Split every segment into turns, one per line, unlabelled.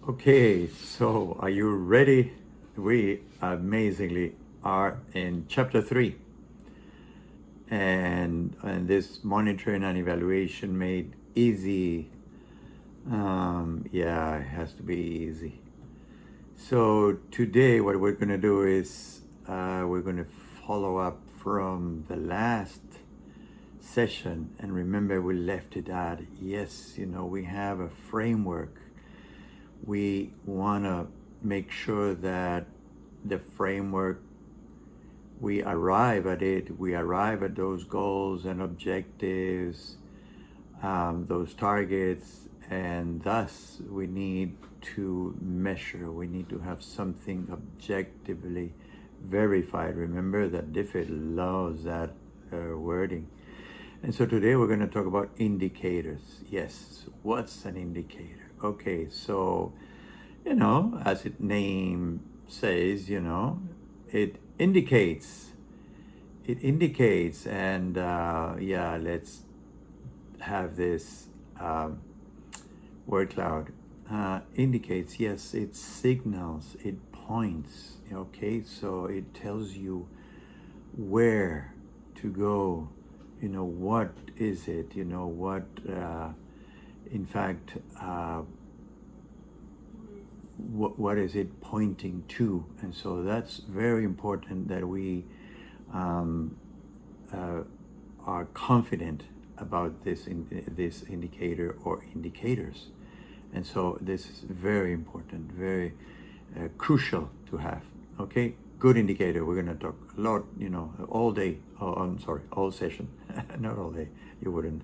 Okay, so are you ready? We amazingly are in chapter 3, and this monitoring and evaluation made easy. Yeah, it has to be easy. So today, what we're going to do is we're going to follow up from the last session, and remember we left it at yes, we have a framework. We want to make sure that the framework, we arrive at it, we arrive at those goals and objectives, those targets, and thus we need to measure, we need to have something objectively verified. Remember that Diffid loves that wording. And so today we're going to talk about indicators. Yes, what's an indicator? Okay, so as its name says, it indicates. It indicates, and yeah, let's have this word cloud. Indicates, yes, it signals, it points. Okay, so it tells you where to go. What is it? What, in fact, what is it pointing to? And so that's very important that we are confident about this indicator or indicators. And so this is very important, very crucial to have. Okay, good indicator. We're going to talk a lot, all day. Oh, I'm sorry, all session, not all day. You wouldn't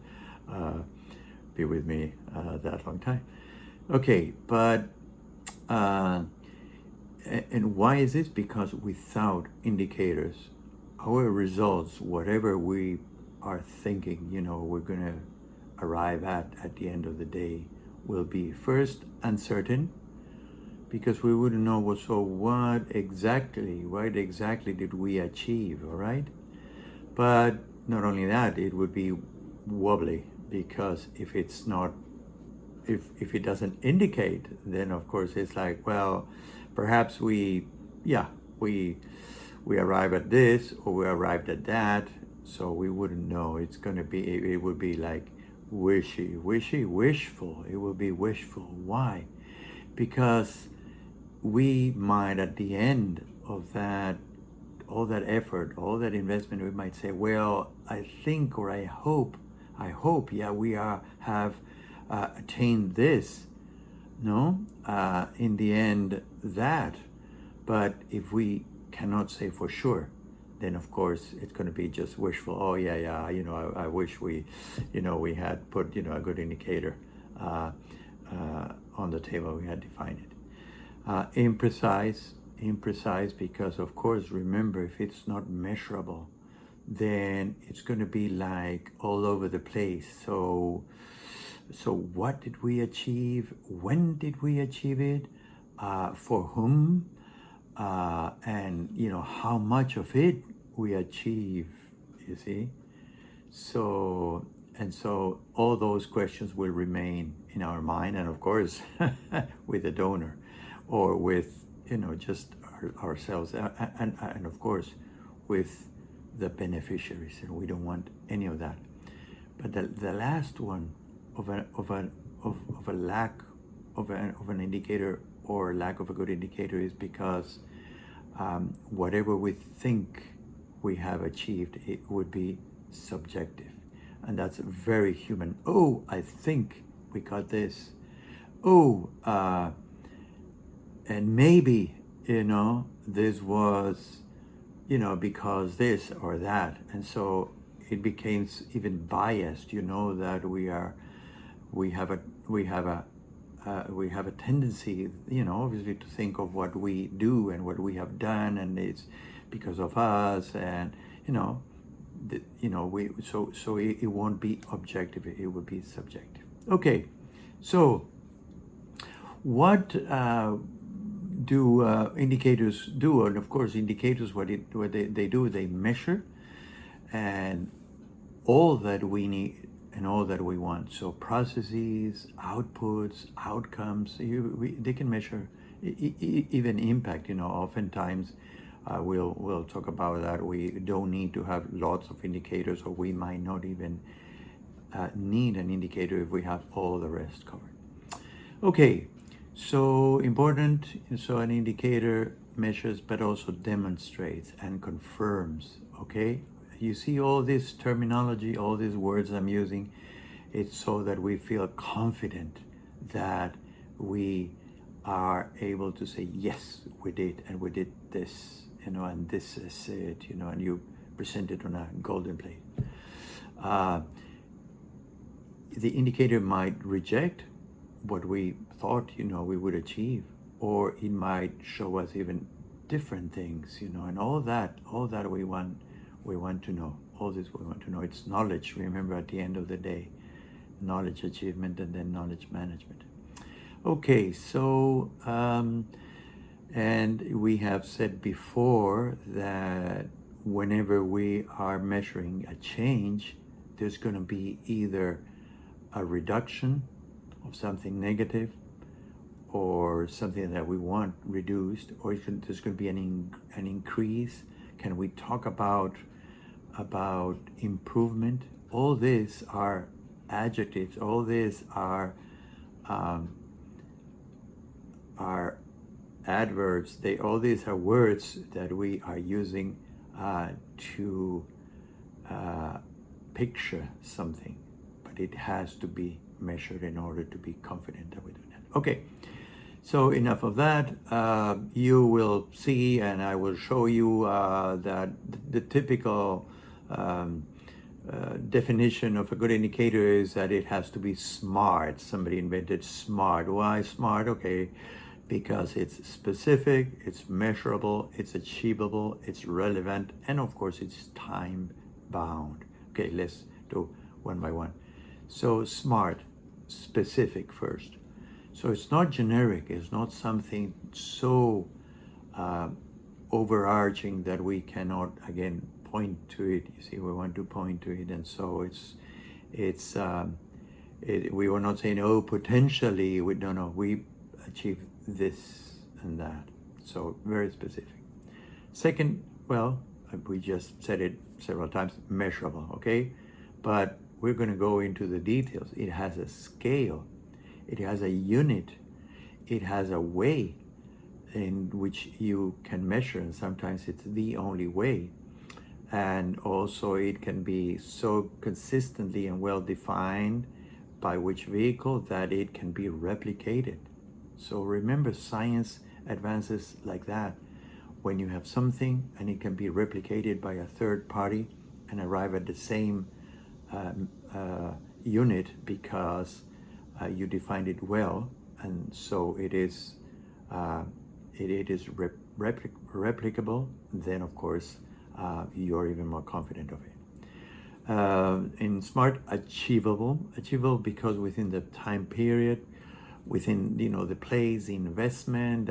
be with me that long time. Okay, but and why is this? Because without indicators, our results, whatever we are thinking, we're going to arrive at the end of the day, will be first uncertain, because we wouldn't know what exactly did we achieve, all right? But not only that, it would be wobbly, because if it's not, if it doesn't indicate, then of course it's like, well, perhaps we arrive at this or we arrived at that, so we wouldn't know. It's going to be, it would be like wishful. It will be wishful. Why? Because we might, at the end of that, all that effort, all that investment, we might say, well, I think, or I hope, yeah, we have attained this. No, in the end, that. But if we cannot say for sure, then of course it's going to be just wishful. Oh yeah, I wish we had put a good indicator on the table. We had defined it. Imprecise, because of course, remember, if it's not measurable, then it's going to be like all over the place. So what did we achieve? When did we achieve it? For whom? And how much of it we achieve, you see? So all those questions will remain in our mind, and of course with the donor, or with just ourselves, and of course with the beneficiaries, and we don't want any of that. But the last one of a lack of an indicator, or lack of a good indicator, is because whatever we think we have achieved, it would be subjective, and that's very human. Oh, I think we got this. Oh, and maybe this was because this or that, and so it becomes even biased. That we have a tendency, obviously, to think of what we do and what we have done, and it's because of us, and so it won't be objective, it will be subjective. Okay, so what do indicators do? And of course, indicators, what they do, they measure, and all that we need and all that we want. So processes, outputs, outcomes, they can measure even impact. Oftentimes we'll talk about that. We don't need to have lots of indicators, or we might not even need an indicator if we have all the rest covered. Okay, so important. So an indicator measures but also demonstrates and confirms. Okay, you see all this terminology, all these words I'm using, it's so that we feel confident that we are able to say, yes, we did, and we did this, and this is it, and you present it on a golden plate. The indicator might reject what we thought, we would achieve, or it might show us even different things, and all that we want to know. All this we want to know. It's knowledge. Remember, at the end of the day, knowledge achievement and then knowledge management. Okay, so and we have said before that whenever we are measuring a change, there's going to be either a reduction of something negative, or something that we want reduced, or there's going to be an increase. Can we talk about improvement? All these are adjectives. All these are adverbs. All these are words that we are using to picture something, but it has to be measured in order to be confident that we do that. Okay, so enough of that. You will see, and I will show you that the typical definition of a good indicator is that it has to be smart. Somebody invented SMART. Why SMART? Okay, because it's specific, it's measurable, it's achievable, it's relevant, and of course it's time bound. Okay, let's do one by one. So SMART, specific first. So it's not generic. It's not something so overarching that we cannot, again, point to it. You see, we want to point to it, and so we were not saying, oh, potentially, we don't know, we achieve this and that. So very specific. Second, well, we just said it several times, measurable, okay? But we're going to go into the details. It has a scale, it has a unit, it has a way in which you can measure, and sometimes it's the only way. And also it can be so consistently and well defined by which vehicle that it can be replicated. So remember, science advances like that. When you have something and it can be replicated by a third party and arrive at the same unit because you defined it well, and so it is replicable, then of course you're even more confident of it. In SMART, achievable because within the time period, within the place, the investment,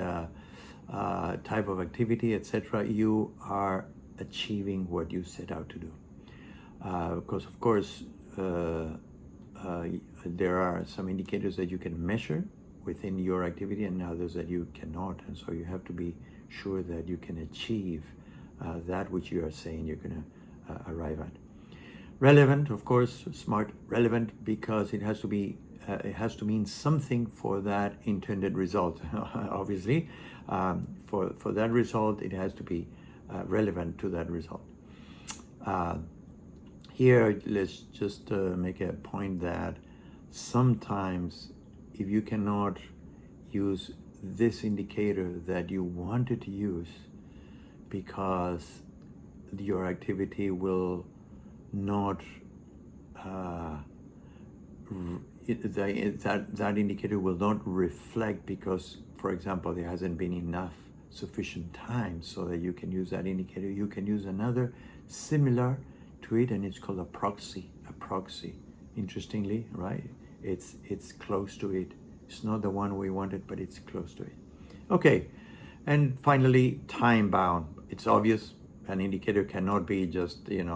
type of activity, etc., you are achieving what you set out to do. Because of course there are some indicators that you can measure within your activity and others that you cannot, and so you have to be sure that you can achieve that which you are saying you're going to arrive at. Relevant, of course, SMART, relevant because it has to be it has to mean something for that intended result. Obviously, for that result, it has to be relevant to that result. Here, let's just make a point that sometimes if you cannot use this indicator that you wanted to use because your activity will not that indicator will not reflect because, for example, there hasn't been enough sufficient time so that you can use that indicator. You can use another similar to it, and it's called a proxy. Interestingly, right? It's close to it. It's not the one we wanted, but it's close to it. Okay, and finally, time bound. It's obvious. An indicator cannot be just in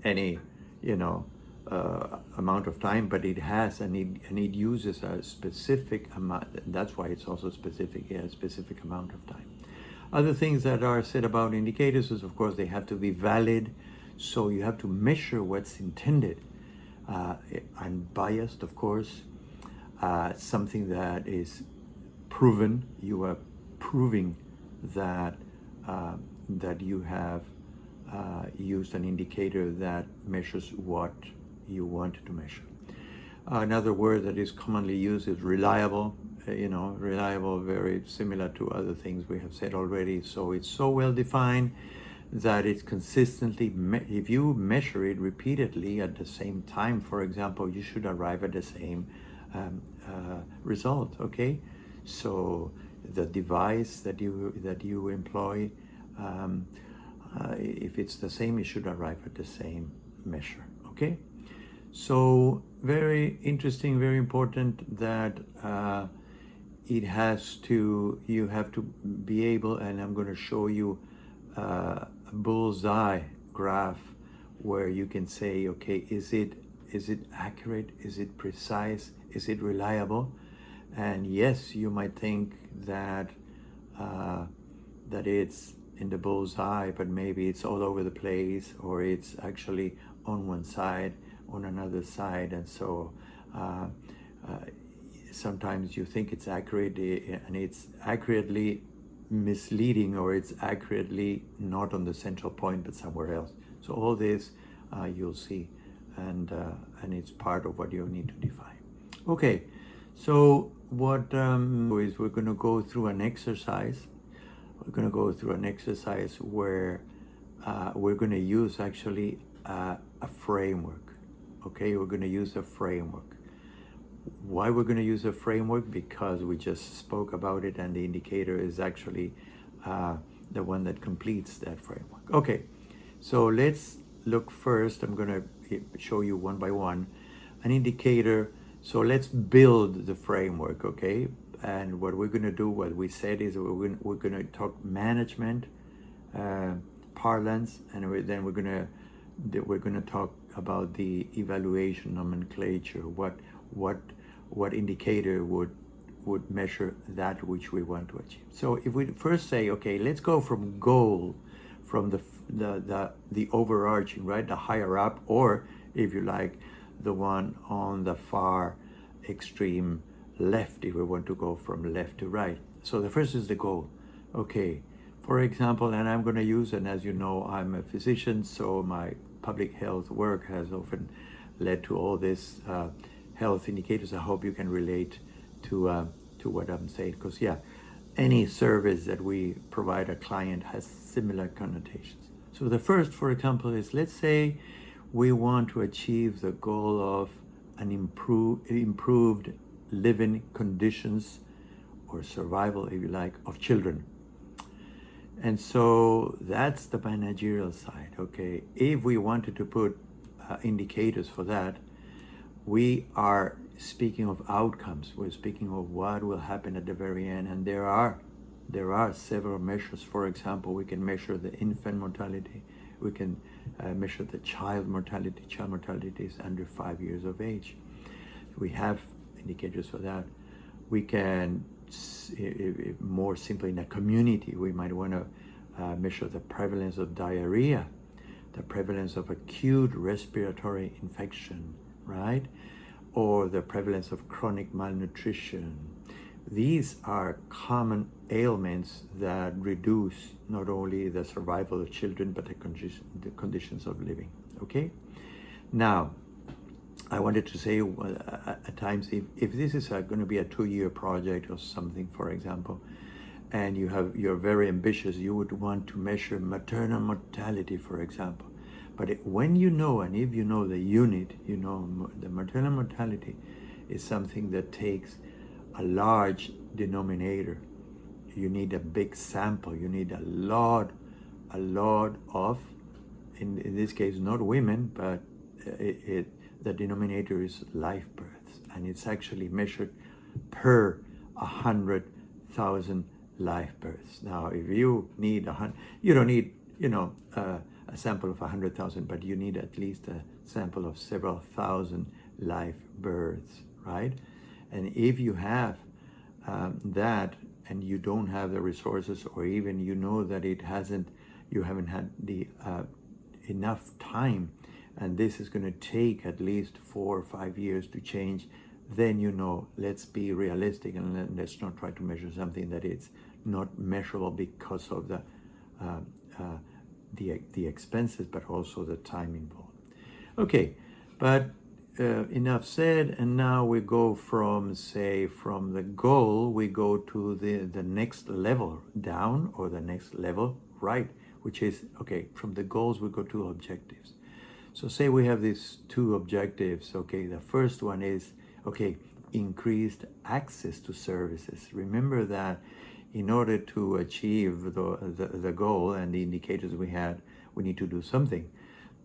any amount of time, but it has, and it uses a specific amount. That's why it's also specific, yeah, a specific amount of time. Other things that are said about indicators is, of course, they have to be valid. So you have to measure what's intended. Unbiased, of course. Something that is proven. You are proving that that you have used an indicator that measures what you want to measure. Another word that is commonly used is reliable. Reliable, very similar to other things we have said already. So it's so well defined that it's consistently, if you measure it repeatedly at the same time, for example, you should arrive at the same result, okay? So the device that you employ, if it's the same, it should arrive at the same measure, okay? So very interesting, very important that you have to be able, and I'm going to show you a bullseye graph where you can say, okay, is it accurate? Is it precise? Is it reliable? And yes, you might think that that it's in the bullseye, but maybe it's all over the place, or it's actually on one side, on another side, and so sometimes you think it's accurate, and it's accurately misleading, or it's accurately not on the central point but somewhere else. So all this you'll see, and it's part of what you need to define. Okay, so what is we're going to go through an exercise. We're going to go through an exercise where we're going to use actually a framework. Okay, we're going to use a framework. Why we're going to use a framework? Because we just spoke about it, and the indicator is actually the one that completes that framework. Okay, so let's look first. I'm going to show you one by one an indicator. So let's build the framework, okay? And what we're going to do, what we said is we're going to talk management parlance, and then we're going to talk about the evaluation nomenclature. What indicator would measure that which we want to achieve. So if we first say, okay, let's go from goal, from the overarching, right, the higher up, or if you like, the one on the far extreme left, if we want to go from left to right. So the first is the goal. Okay, for example, and I'm going to use, and as you know, I'm a physician, so my public health work has often led to all this health indicators. I hope you can relate to what I'm saying, because yeah, any service that we provide a client has similar connotations. So the first, for example, is, let's say we want to achieve the goal of an improved living conditions or survival, if you like, of children. And so that's the managerial side, okay? If we wanted to put indicators for that, we are speaking of outcomes. We're speaking of what will happen at the very end, and there are several measures. For example, we can measure the infant mortality. We can measure the child mortality. Child mortality is under 5 years of age. We have indicators for that. We can, more simply in a community, we might want to measure the prevalence of diarrhea, the prevalence of acute respiratory infection, right? Or the prevalence of chronic malnutrition. These are common ailments that reduce not only the survival of children, but the conditions of living, okay? Now, I wanted to say at times, if this is going to be a 2-year project or something, for example, and you're very ambitious, you would want to measure maternal mortality, for example. But when you know, and if you know the unit, you know the maternal mortality is something that takes a large denominator. You need a big sample. You need a lot of, in this case, not women, but the denominator is live births, and it's actually measured per 100,000 live births. Now, if you need you don't need a sample of 100,000, but you need at least a sample of several thousand live births, right? And if you have that, and you don't have the resources, or even you know that you haven't had the enough time, and this is going to take at least 4 or 5 years to change, then let's be realistic, and let's not try to measure something that it's not measurable because of the expenses, but also the time involved. Okay, but enough said, and now we go from the goal, we go to the next level down, or the next level right, which is, okay, from the goals we go to objectives. So say we have these 2 objectives. Okay, the first one is, okay, increased access to services. Remember that in order to achieve the goal and the indicators we had, we need to do something.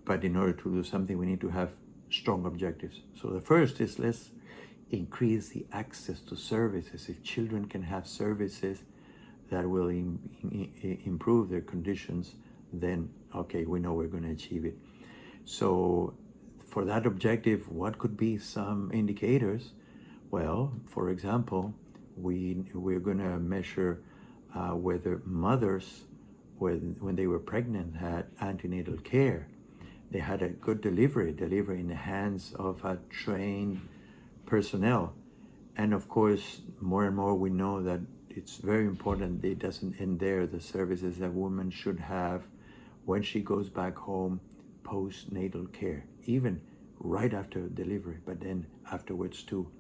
But in order to do something, we need to have strong objectives. So the first is, let's increase the access to services. If children can have services that will improve their conditions, then okay, we know we're going to achieve it. So for that objective, what could be some indicators? Well, for example, we're going to measure whether mothers, when they were pregnant, had antenatal care. They had a good delivery in the hands of a trained personnel. And of course, more and more we know that it's very important it doesn't end there. The services that woman should have when she goes back home, postnatal care, even right after delivery, but then afterwards too,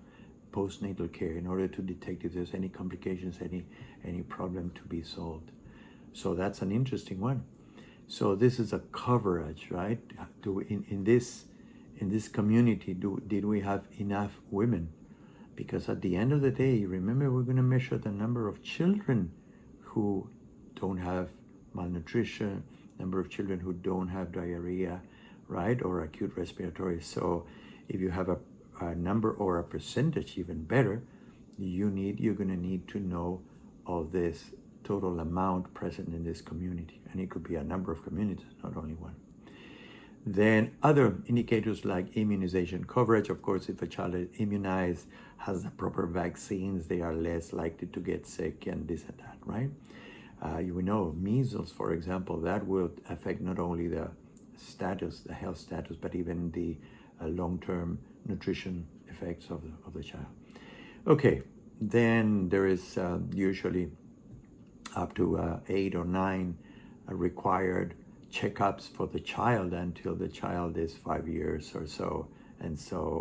postnatal care, in order to detect if there's any complications, any problem to be solved. So that's an interesting one. So this is a coverage, right? In this community, did we have enough women? Because at the end of the day, remember, we're going to measure the number of children who don't have malnutrition, number of children who don't have diarrhea, right, or acute respiratory. So if you have a number or a percentage, even better, you're going to need to know of this total amount present in this community. And it could be a number of communities, not only one. Then other indicators like immunization coverage. Of course, if a child is immunized, has the proper vaccines, they are less likely to get sick and this and that, right? You know, measles, for example, that will affect not only the health status, but even the long-term nutrition effects of the child. Okay, then there is usually up to 8 or 9 required checkups for the child until the child is 5 years or so,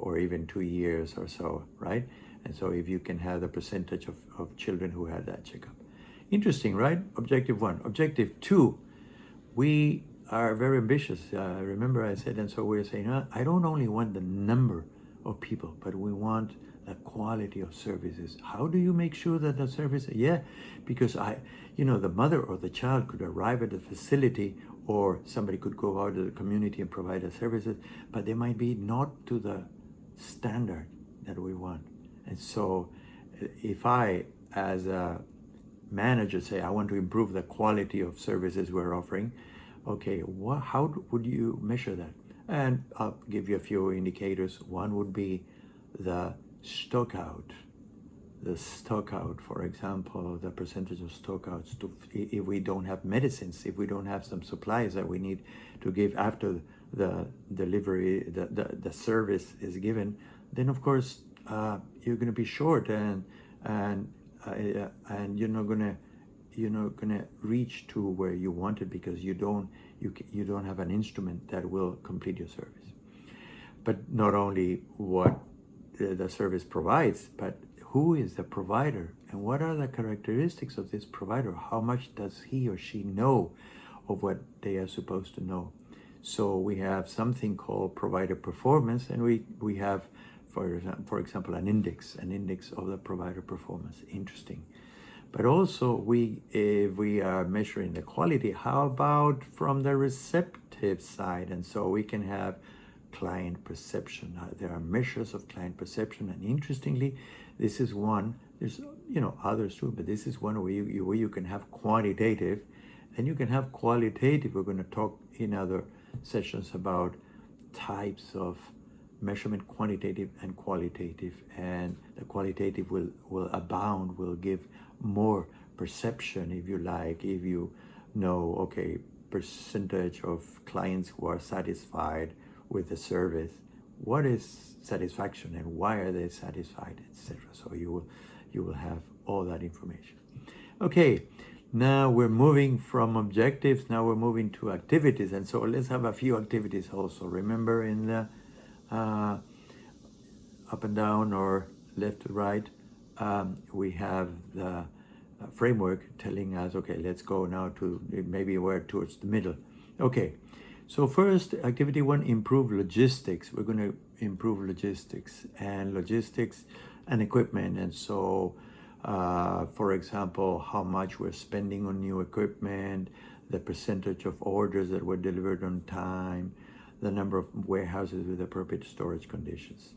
or even 2 years or so, right? And so if you can have the percentage of children who had that checkup. Interesting, right? Objective 1. Objective 2, we are very ambitious. Remember I said, and so we're saying, I don't only want the number of people, but we want the quality of services. How do you make sure that the service, because the mother or the child could arrive at the facility, or somebody could go out to the community and provide the services, but they might be not to the standard that we want. And so if I, as a manager, say, I want to improve the quality of services we're offering, okay, how would you measure that? And I'll give you a few indicators. One would be the stock out. The stock out, for example, the percentage of stock outs, if we don't have medicines, if we don't have some supplies that we need to give after the delivery, the service is given, then of course you're going to be short, and you're not gonna reach to where you want it, because you don't have an instrument that will complete your service. But not only what the service provides, but who is the provider, and what are the characteristics of this provider? How much does he or she know of what they are supposed to know? So we have something called provider performance, and we have, for example, an index of the provider performance. Interesting. But also, if we are measuring the quality, how about from the receptive side? And so we can have client perception. There are measures of client perception, and interestingly, this is one. There's others too, but this is one where you can have quantitative, And you can have qualitative. We're going to talk in other sessions about types of measurement, quantitative and qualitative. And the qualitative will abound, will give more perception, if you like, if you know, okay, percentage of clients who are satisfied with the service, what is satisfaction and why are they satisfied, etc. So you will have all that information. Okay, now we're moving from objectives, now we're moving to activities. And so let's have a few activities also. Remember in the up and down or left to right, we have the framework telling us, okay, let's go now to, maybe we're towards the middle. Okay, so first, activity one, improve logistics. We're going to improve logistics and equipment. And so, for example, how much we're spending on new equipment, the percentage of orders that were delivered on time, the number of warehouses with appropriate storage conditions.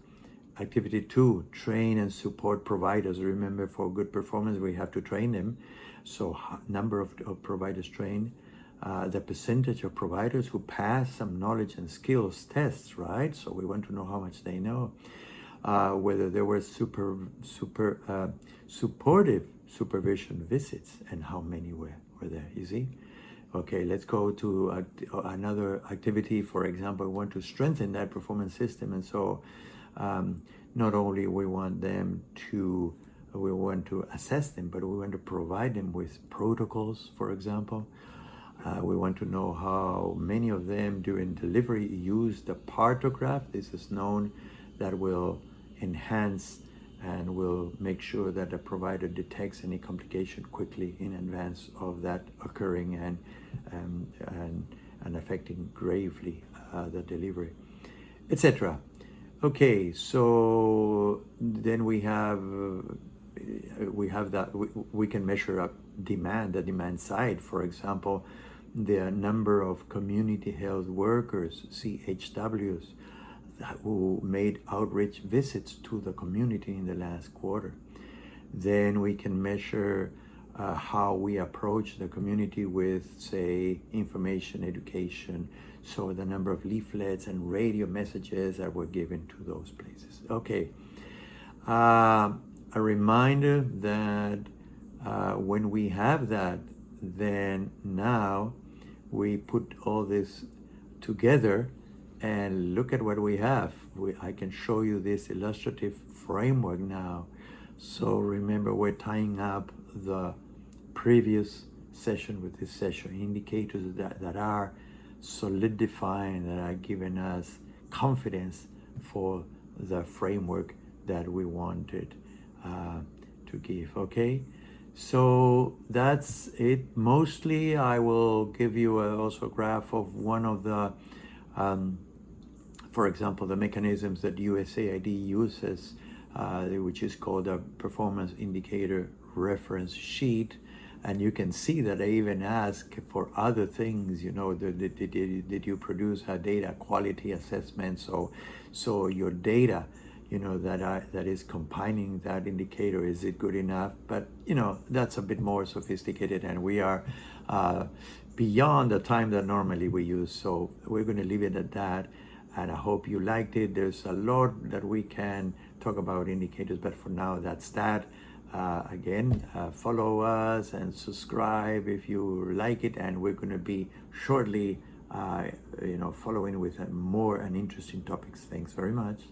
Activity two, train and support providers. Remember, for good performance, we have to train them. So number of providers trained, the percentage of providers who pass some knowledge and skills tests, right? So we want to know how much they know. Whether there were supportive supervision visits and how many were there, you see? Okay, let's go to another activity. For example, we want to strengthen that performance system. And so not only we want to assess them, but we want to provide them with protocols, for example. We want to know how many of them during delivery use the partograph. This is known, that will enhance and will make sure that the provider detects any complication quickly in advance of that occurring and affecting gravely the delivery, etc. Okay, so then we have that we can measure up demand, the demand side. For example, the number of community health workers, CHWs, who made outreach visits to the community in the last quarter. Then we can measure how we approach the community with, say, information, education, so the number of leaflets and radio messages that were given to those places. Okay, a reminder that when we have that, then now we put all this together and look at what we have. I can show you this illustrative framework now. So remember, we're tying up the previous session with this session, indicators that are solidifying, that are giving us confidence for the framework that we wanted to give. Okay, so that's it. Mostly I will give you also a graph of one of the for example, the mechanisms that USAID uses, which is called a performance indicator reference sheet. And you can see that I even ask for other things, you know, did you produce a data quality assessment? So your data, you know, that is combining that indicator, is it good enough? But, you know, that's a bit more sophisticated, and we are beyond the time that normally we use. So we're going to leave it at that. And I hope you liked it. There's a lot that we can talk about indicators, but for now, that's that. Again, follow us and subscribe if you like it, and we're going to be shortly, following with more and interesting topics. Thanks very much.